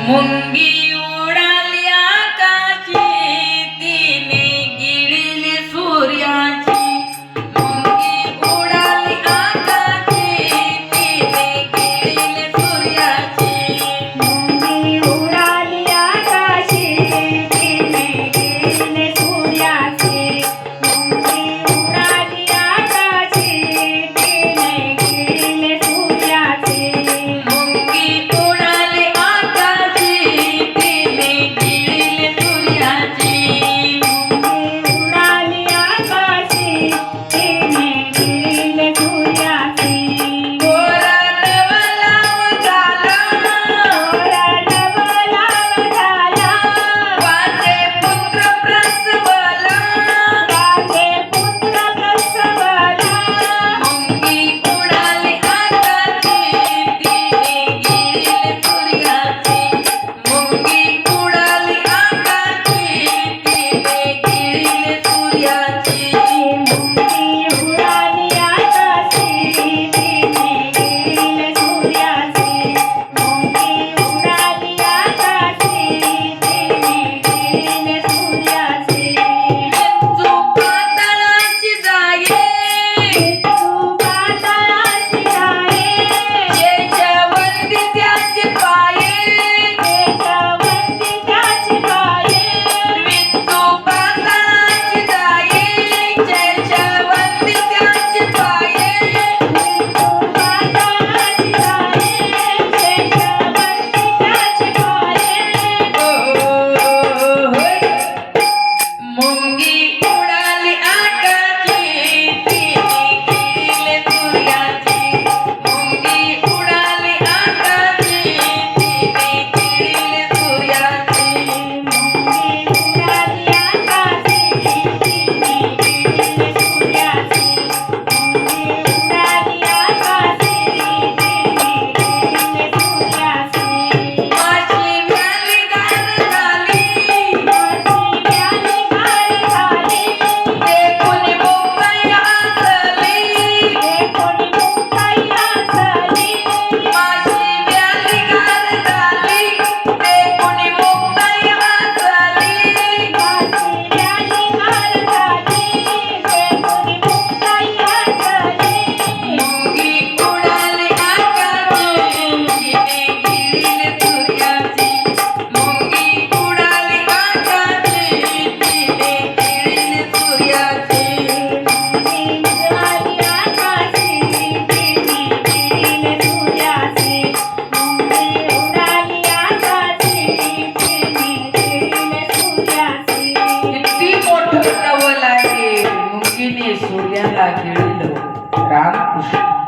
मुंगी उडाली आकाशी तिने गिळली सूर्याची मुंगी उडाली आकाशी तिने गिळली सूर्याची मुंगी उडाली आकाशी तिने गिळली सूर्याची मुंगी उडाली आकाशी तिने गिळली सूर्याची मुंगी उडाली आकाशी तिने गिळली सूर्याची मुंगी उडाली आकाशी तिने गिळली सूर्याची गोरा नवलाव झाला गोरा नवलाव झाला वाचे पुत्र प्रसवला वाचे पुत्र प्रसवला मुंगी उडाली आकाशी तिने गिळली सूर्याची मुंगी उडाली आकाशी तिने गिळली सूर्याची मुंगी उडाली आकाशी तिने गिळली सूर्याची मुंगी उडाली आकाशी तिने गिळली सूर्याची विंचू पाताळाची जाये तू पाताळाची जाये केशवंती त्याचे पाये केशवंती त्याची पाये विंचू पाताळाची जाये केशवंती त्याचे पाये तू पाताळाची जाये केशवंती त्याची पाये मुंगी उडाली आकाशी तिने गिळली सूर्याची मुंगी उडाली आकाशी तिने गिळली सूर्याची मुंगी उडाली आकाशी तिने गिळली सूर्याची मुंगी उडाली आकाशी तिने गिळली सूर्याची माशी व्याली गार झाली माशी व्याली गार झाली देखून मुंबई हसली देखून मुंबई हसली माशी व्याली गार झाली देखून मुंबई हसली माशी व्याली गार झाली देखून मुंबई हसली मुंगी उडाली आकाशी तिने गिळली सूर्याची मुंगी उडाली आकाशी तिने गिळली सूर्याची मुंगी उडाली आकाशी तिने गिळली सूर्याची मुंगी उडाली आकाशी तिने गिळली सूर्याची किती मोठं नवल आहे मुंगीने सूर्याला गिळलं रामकृष्ण